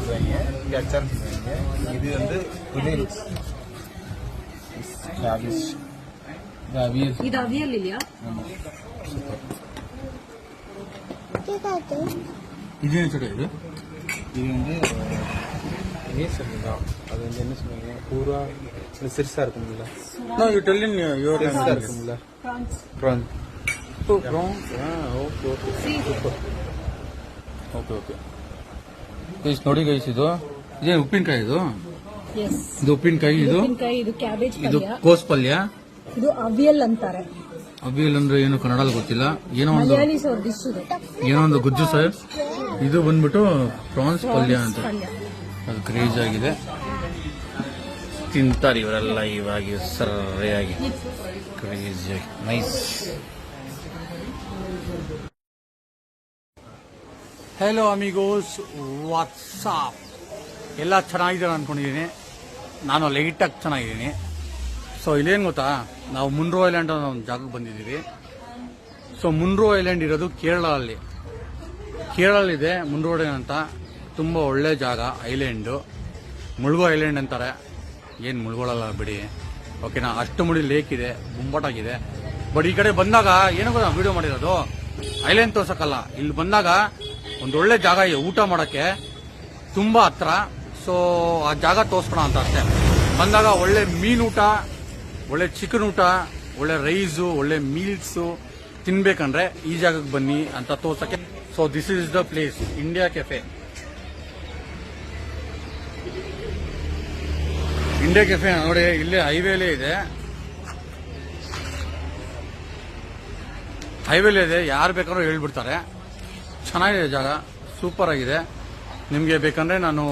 சுடுவாங்க, இங்கே அச்சாரம் சுடுவாங்க. இது வந்து புளியல், கேபேஜ், இது அவியல். இது அவியல் இல்லையா? ஆமாம், சூப்பர். இது என்ன சொல்ற? இது வந்து நீர் சொல்லுங்க. அது வந்து என்ன சொல்லுவாங்க, பூரா சிறுசாக இருக்கும்ல. No, you tell in your சிறுசாக language. இருக்கும்ல. Prawns. Prawn. So prawns. Okay okay Seafood. Okay okay. Guys ನೋಡಿ ಗೈಸ್, ಇದೇನು ಉಪ್ಪಿನಕಾಯಿ? Yes. ಇದು ಉಪ್ಪಿನಕಾಯಿ, ಇದು ಉಪ್ಪಿನಕಾಯಿ, ಇದು ಕ್ಯಾಬೇಜ್ ಇದು ಪಲ್ಯ, ಕೋಸ್ ಪಲ್ಯ. ಇದು ಅವಿಯಲ್ ಅಂತಾರೆ. ಅವಿಯಲ್ ಅಂದ್ರೆ ಏನು ಕನ್ನಡದಲ್ಲಿ ಗೊತ್ತಿಲ್ಲ. ಏನೋ ಒಂದು ಮಲಯಾಳೀಸ್ ಅವ್ರ ಡಿಶ್ ಇದೆ. ಏನೋ ಒಂದು ಗುಜ್ಜು ಸರ್. ಇದು ಬಂದ್ಬಿಟ್ಟು ಪ್ರಾನ್ಸ್ ಪಲ್ಯ ಅಂತ. ಪಲ್ಯ. ಅದು ಕ್ರೇಜ್ ಆಗಿದೆ, ತಿಂತಾರೆ ಇವರೆಲ್ಲ ಇವಾಗ ಸರಿಯಾಗಿ, ಕ್ರೇಜಿಯಾಗಿ. ನೈಸ್. Hello amigos, what's up. ಎಲ್ಲ ಚೆನ್ನಾಗಿದ್ದಾರೆ ಅನ್ಕೊಂಡಿದ್ದೀನಿ. ನಾನು ಲೈಟಾಗಿ ಚೆನ್ನಾಗಿದ್ದೀನಿ. ಸೊ ಇಲ್ಲೇನು ಗೊತ್ತಾ, ನಾವು ಮುನ್ರೋ ಐಲ್ಯಾಂಡ್ ಅನ್ನೋ ಒಂದು ಜಾಗಕ್ಕೆ ಬಂದಿದ್ದೀವಿ. ಸೊ ಮುನ್ರೋ ಐಲ್ಯಾಂಡ್ ಇರೋದು ಕೇರಳದಲ್ಲಿ. ಕೇರಳಲ್ಲಿದೆ ಮುನ್ರೋ ಐಲ್ಯಾಂಡ್ ಅಂತ. ತುಂಬ ಒಳ್ಳೆ ಜಾಗ, ಐಲ್ಯಾಂಡು. ಮುಳುಗೋ ಐಲ್ಯಾಂಡ್ ಅಂತಾರೆ. ಏನು ಮುಳುಗೋಳಲ್ಲ ಬಿಡಿ, ಓಕೆನಾ. ಅಷ್ಟು ಮುಡಿ ಲೇಕ್ ಇದೆ, ಬೊಂಬಾಟಾಗಿದೆ. ಬಟ್ ಈ ಕಡೆ ಬಂದಾಗ ಏನೋ ಗೊತ್ತಾ, ವಿಡಿಯೋ ಮಾಡಿರೋದು ಐಲ್ಯಾಂಡ್ ತೋರ್ಸಕ್ಕಲ್ಲ. ಇಲ್ಲಿ ಬಂದಾಗ ಒಂದು ಒಳ್ಳೆ ಜಾಗ ಇದೆ ಊಟ ಮಾಡೋಕ್ಕೆ, ತುಂಬ ಹತ್ರ. ಸೊ ಆ ಜಾಗ ತೋರ್ಸ್ಕೊಳ ಅಂತ ಅಷ್ಟೇ. ಬಂದಾಗ ಒಳ್ಳೆ ಮೀನೂಟ, ಒಳ್ಳೆ ಚಿಕನ್ ಊಟ, ಒಳ್ಳೆ ರೈಸು, ಒಳ್ಳೆ ಮೀಲ್ಸು ತಿನ್ಬೇಕಂದ್ರೆ ಈ ಜಾಗಕ್ಕೆ ಬನ್ನಿ ಅಂತ ತೋರ್ಸಕ್ಕೆ. So this is the place, India cafe. India cafe ನೋಡಿ, ಇಲ್ಲೇ ಹೈವೇಲೇ ಇದೆ. ಹೈವೇಲೇ ಇದೆ, ಯಾರು ಬೇಕಾದ್ರೂ ಹೇಳ್ಬಿಡ್ತಾರೆ. ಚೆನ್ನಾಗಿದೆ ಜಾಗ, ಸೂಪರ್ ಆಗಿದೆ. ನಿಮಗೆ ಬೇಕಂದ್ರೆ ನಾನು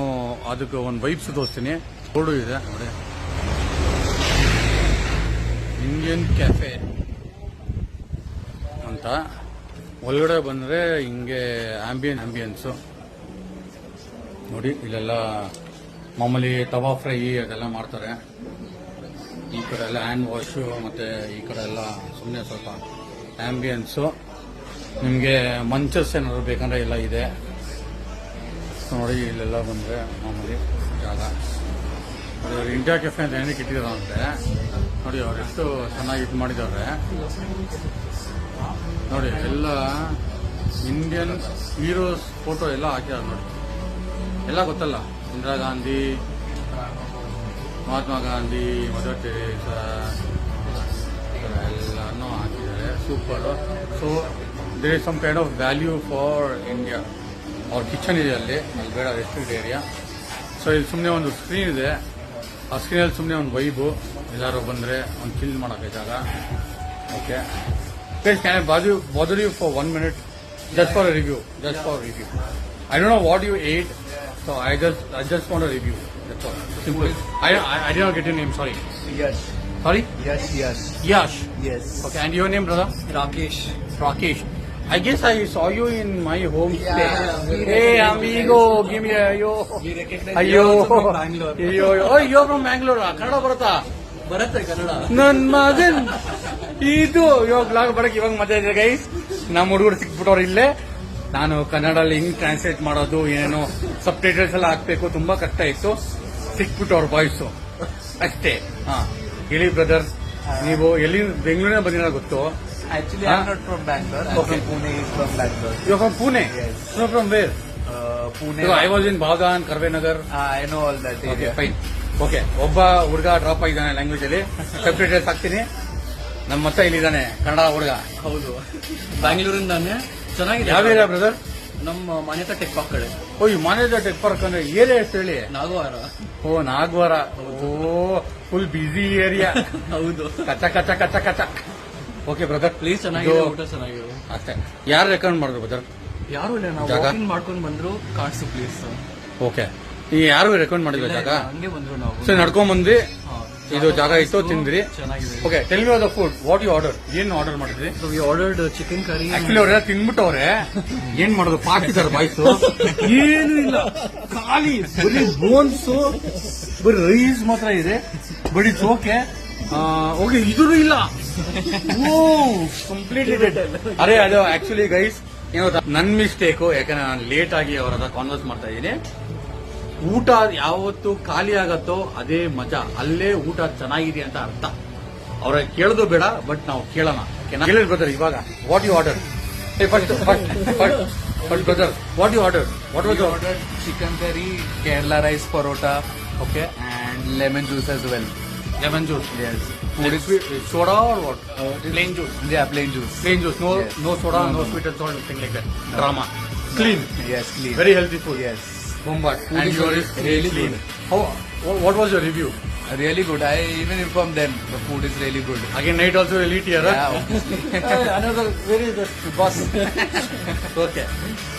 ಅದಕ್ಕೆ ಒಂದು ವೈಬ್ಸ್ ತೋರಿಸ್ತೀನಿ. ಬೋರ್ಡು ಇದೆ ನೋಡಿ, ಇಂಡಿಯನ್ ಕೆಫೆ ಅಂತ. ಒಳಗಡೆ ಬಂದರೆ ಹಿಂಗೆ ಆಂಬಿಯನ್ಸು ನೋಡಿ. ಇಲ್ಲೆಲ್ಲ ಮಾಮೂಲಿ ತವಾ ಫ್ರೈ ಅದೆಲ್ಲ ಮಾಡ್ತಾರೆ. ಈ ಕಡೆ ಎಲ್ಲ ಹ್ಯಾಂಡ್ ವಾಶು, ಮತ್ತು ಈ ಕಡೆ ಎಲ್ಲ ಸುಮ್ಮನೆ ಸ್ವಲ್ಪ ಆಂಬಿಯನ್ಸು. ನಿಮಗೆ ಮಂಚಸ್ ಏನಾದ್ರು ಬೇಕಂದ್ರೆ ಎಲ್ಲ ಇದೆ ನೋಡಿ. ಇಲ್ಲೆಲ್ಲ ಬಂದರೆ ಮಾಮೂಲಿ ಜಾಗ. ಇಂಡಿಯಾ ಕೆಫೆ ಅಂತ ಏನಕ್ಕೆ ಇಟ್ಟಿದ್ದಾರಂತೆ ನೋಡಿ. ಅವರೆಷ್ಟು ಚೆನ್ನಾಗಿ ಇದು ಮಾಡಿದ್ದಾರೆ ನೋಡಿ. ಎಲ್ಲ ಇಂಡಿಯನ್ ಹೀರೋಸ್ ಫೋಟೋ ಎಲ್ಲ ಹಾಕಿದ್ದಾರೆ ನೋಡಿ. ಎಲ್ಲ ಗೊತ್ತಲ್ಲ, ಇಂದಿರಾ ಗಾಂಧಿ, ಮಹಾತ್ಮ ಗಾಂಧಿ, ಮದರ್ ಟೆರೇಸಾ ಎಲ್ಲನೂ ಹಾಕಿದ್ದಾರೆ. Super. So there is some kind of value for India. ಅವ್ರ ಕಿಚನ್ ಇದೆ ಅಲ್ಲಿ ಬೇಡ, ರೆಸ್ಟ್ರಿಕ್ಟ್ ಏರಿಯಾ. ಸೊ ಇಲ್ಲಿ ಸುಮ್ಮನೆ ಒಂದು ಸ್ಕ್ರೀನ್ ಇದೆ, ಆ ಸ್ಕ್ರೀನಲ್ಲಿ ಸುಮ್ಮನೆ ಒಂದು ವೈಬು. ಎಲ್ಲರೂ ಬಂದರೆ ಒಂದು ಚಿಲ್ ಮಾಡೋಕ್ಕೆ ಜಾಗ. Okay please, can I bother you for 1 minute just for a review? I don't know what you ate, so I just want a review. That's all. Simple. I did not get your name. Sorry. Yash. Sorry. Yash. Yes. Okay, and your name, brother? Rakesh. I guess I saw you in my home stay. Hey, amigo, give me a yo. We recognize Ayyo. you also from Bangalore. Oh, you're from Bangalore. Kannada ಬರುತ್ತಾ? ಬರುತ್ತೆ ಕನ್ನಡ. ನನ್ ಮಗನ್ ಇದು ಇವಾಗ blog ಬರಕ್ ಇವಾಗ ಮಜಾ ಇದೆ ಗೈಸ್. ನಮ್ಮ ಹುಡುಗರು ಸಿಕ್ಬಿಟ್ಟವ್ರು ಇಲ್ಲೇ. ನಾನು ಕನ್ನಡಲ್ಲಿ ಹಿಂಗ್ ಟ್ರಾನ್ಸ್ಲೇಟ್ ಮಾಡೋದು, ಏನೇನೋ ಸಬ್ ಟೈಟಲ್ಸ್ ಎಲ್ಲ ಹಾಕ್ಬೇಕು, ತುಂಬಾ ಕಷ್ಟ ಇತ್ತು. ಸಿಕ್ಬಿಟ್ಟವ್ರ ಬಾಯ್ಸು ಅಷ್ಟೇ. ಹಾ ಹೇಳಿ ಬ್ರದರ್, ನೀವು ಎಲ್ಲಿ ಬೆಂಗಳೂರಿನ ಬಂದಿರೋ ಗೊತ್ತು? Actually, I'm not from Bangalore. I'm Okay. from Pune. He's from Bangalore. You're from Pune? Yes. So from where? Pune. So I was in Bhagan, Karvenagar. I know all that okay area. Fine. Okay, ಒಬ್ಬ ಹುಡುಗ drop ಆಗಿದ್ದಾನೆ language ಅಲ್ಲಿ. Subtitles ಹಾಕ್ತೀನಿ. ನಮ್ಮ ಮತ್ತೆ ಇಲ್ಲಿದ್ದಾನೆ ಕನ್ನಡ ಹುಡುಗ. ಹೌದು, ಬ್ಯಾಂಗ್ಳೂರಿಂದಾನೆ. ಚೆನ್ನಾಗಿದೆ. ಯಾವ ಏರಿಯಾ ಬ್ರದರ್? ನಮ್ಮ ಮನೆ ಹತ್ರ ಟೆಕ್ ಪಾರ್ಕ್ ಕಡೆ. ಓ, ಈ ಮಾನೇಜರ್ ಟೆಕ್ ಪಾರ್ಕ್ ಅಂದ್ರೆ ಏರಿಯಾ ಎಷ್ಟು ಹೇಳಿ? ನಾಗವಾರ. ಓ, ನಾಗವಾರ. ಓ, ಫುಲ್ ಬಿಸಿ ಏರಿಯಾ. ಹೌದು. ಕಚ ಕಚ ಕಚ ಕಚ. ಓಕೆ ಬ್ರದರ್, ಪ್ಲೇಸ್ ಚೆನ್ನಾಗಿದೆ, ಊಟ ಚೆನ್ನಾಗಿದೆ. ಅಷ್ಟೇ. ಯಾರು ರೆಕಮೆಂಡ್ ಮಾಡಿದ್ರು ಬ್ರದರ್? ಯಾರು ಇಲ್ಲ, ನಾವು ಜಾಗ? ವಾಕಿಂಗ್ ಮಾಡ್ಕೊಂಡು ಬಂದ್ರು, ಕಾಡ್ಸು ಪ್ಲೇಸ್. ಓಕೆ, ಈ ಯಾರು ರೆಕಮೆಂಡ್ ಮಾಡಿದ್ರು ಜಾಗ? ಹಂಗೆ ಬಂದ್ರು ನಾವು. ಸೊ ನಡ್ಕೊಂಡ್ ಬಂದ್ವಿ. ಹಾ. ಇದು ಜಾಗ ಇತ್ತು, ತಿಂದ್ರಿ. ಚೆನ್ನಾಗಿದೆ. Okay, tell me the food. What you order? ಏನು ಆರ್ಡರ್ ಮಾಡಿದ್ರಿ? So we ordered chicken curry. Actually ಅವರೆಲ್ಲ ತಿನ್ಬಿಟ್ಟವ್ರೆ. ಏನ್ ಮಾಡೋದು, ಪಾಕಿದ್ದಾರೆ ಬಾಯ್ಸು. ಏನು ಇಲ್ಲ, ಖಾಲಿ ಬರೀ ಬೋನ್ಸು, ಬರೀ ರೈಸ್ ಮಾತ್ರ ಇದೆ. But it's okay. ಓಕೆ, ಇದೂ ಇಲ್ಲ. ಓ, ಕಂಪ್ಲೀಟ್ ಇದೆ. ಅರೆ ಅದು ಆಕ್ಚುಲಿ ಗೈಸ್ ಏನೋ ನನ್ ಮಿಸ್ಟೇಕು, ಯಾಕಂದ್ರೆ ನಾನು ಲೇಟ್ ಆಗಿ ಅವರ ಹತ್ರ ಕಾನ್ವರ್ಸ್ ಮಾಡ್ತಾ ಇದ್ದೀನಿ. ಊಟ ಯಾವತ್ತು ಖಾಲಿ ಆಗತ್ತೋ ಅದೇ ಮಜಾ, ಅಲ್ಲೇ ಊಟ ಚೆನ್ನಾಗಿದೆ ಅಂತ ಅರ್ಥ. ಅವ್ರ ಕೇಳೋದು ಬೇಡ, ಬಟ್ ನಾವು ಕೇಳೋಣ. ಕೇಳಿ ಬ್ರದರ್, ಇವಾಗ what you order? First brother, what you order? What was your order? Chicken curry, Kerala rice parota, okay, and lemon juice as well. lemon juice. Yes. Food is soda or what? Plain juice. Yeah, plain juice. Plain juice. No, Yes. no soda, No, no no. sweet and salt, nothing like that. Drama. Clean. Yes, clean. Very healthy food. Yes. Bombard. Food And is yours really- is really clean. good. How? What was your review? Really good. I even informed them the food is really good. Again, night also will eat here. Yeah, Hey, another very good boss. Okay.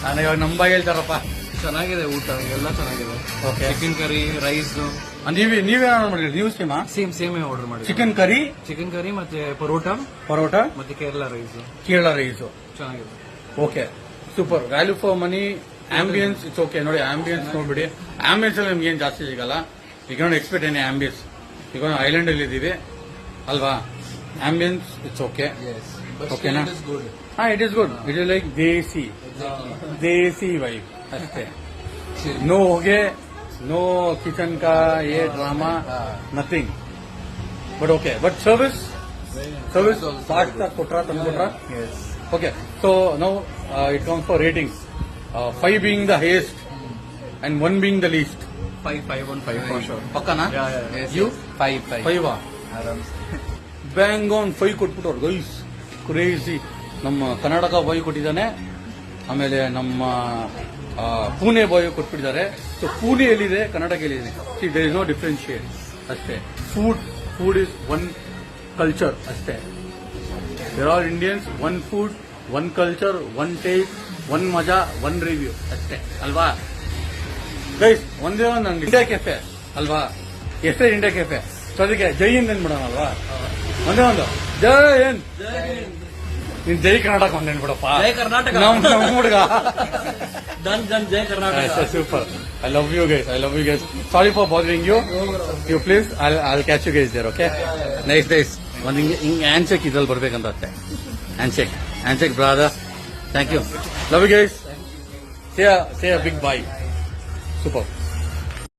ನಾನು ಇವಾಗ ನಮ್ಮ ಬಾಯಿ ಹೇಳ್ತಾರಪ್ಪ. ಚೆನ್ನಾಗಿದೆ ಊಟ ಎಲ್ಲ ಚೆನ್ನಾಗಿದೆ. Okay. Chicken curry rice ನೀವೇ ಮಾಡಿದ್ರಿ? ನೀವು ಸೇಮಾ? ಸೇಮ್ ಆರ್ಡರ್ ಮಾಡಿ. ಚಿಕನ್ ಕರಿ, ಚಿಕನ್ ಕರಿ ಮತ್ತೆ ಪರೋಟಾ ಪರೋಟ, ಮತ್ತೆ ಕೇರಳ ರೈಸ್ ಕೇರಳ ರೈಸು. ಚೆನ್ನಾಗಿದೆ. Okay, super. Value for money. Ambience it's okay. ನೋಡಿ, ಆಂಬಿಯನ್ಸ್ ನೋಡ್ಬಿಡಿ. ಆಂಬಿಯನ್ಸ್ ಅಲ್ಲಿ ನಿಮ್ಗೆ ಏನು ಜಾಸ್ತಿ ಸಿಗಲ್ಲ. You can expect any ambience. ಈಗ ಐಲ್ಯಾಂಡ್ ಅಲ್ಲಿ ಇದ್ದೀವಿ ಅಲ್ವಾ? Ambience it's okay. Okay, na? Good. ಹಾ, it is good. It is like desi vibe ಅಷ್ಟೇ. ನೋ ಹೋಗೆ, ನೋ ಕಿಚನ್ ಕಾ ಏ drama, nothing. But okay, but service fast ಆಗಿ ಕೊಟ್ರ, ತಂದ್ಕೊಟ್ರ. Okay, so now it comes for ratings. 5 being the highest and 1 being the least. 5 for sure. ಪಕ್ಕನಾ? Yes, You? yes. 5. 5 ಆರಾಮ್. Bang on 5 ಕೊಟ್ಬಿಟ್ಟವ್ರು guys. Crazy. ನಮ್ಮ Karnataka boy ಕೊಟ್ಟಿದ್ದಾನೆ, ಆಮೇಲೆ ನಮ್ಮ ಪುಣೆ ಬಾಯ್ ಕೊಟ್ಬಿಟ್ಟಿದ್ದಾರೆ. ಸೊ ಪುಣೆ ಎಲ್ಲಿದೆ, ಕರ್ನಾಟಕ ಎಲ್ಲಿದೆ? See, there is no differentiate ಅಷ್ಟೇ. ಫುಡ್ ಇಸ್ ಒನ್ ಕಲ್ಚರ್ ಅಷ್ಟೇ. There are Indians, one food, one culture, one taste, one ಮಜಾ, ಒನ್ ರಿವ್ಯೂ ಅಷ್ಟೇ ಅಲ್ವಾ ಗೈಸ್? ಒಂದೇ ಒಂದು ಅಂಗಡಿ ಇಂಡಿಯಾ ಕೆಫೆ ಅಲ್ವಾ? ಹೆಸರೇ ಇಂಡಿಯಾ ಕೆಫೆ. ಸೊ ಅದಕ್ಕೆ ಜೈ ಹಿಂದ್ ಅಂದ್ಬಿಡೋಣ ಅಲ್ವಾ? ಒಂದೇ ಒಂದು ಜೈ ಹಿಂದ್. ನೀನ್ ಜೈ ಕರ್ನಾಟಕ ಒಂದ್ ಬಿಡಪ್ಪ. ಜೈ ಕರ್ನಾಟಕ. ನಮ್ಮ ಹುಡುಗ. ಡನ್ ಜೈ Karnataka. Super. I love you guys. Sorry for bothering you. You please, I catch you guys there. Okay, nice. ಒಂದ್ ಹಿಂಗೆ ಹ್ಯಾಂಡ್ ಶೇಕ್ ಇದ್ರಲ್ಲಿ ಬರ್ಬೇಕಂತ ಅಷ್ಟೇ. Hand shake brother. Thank you. Love you guys. Say a big bye. Super.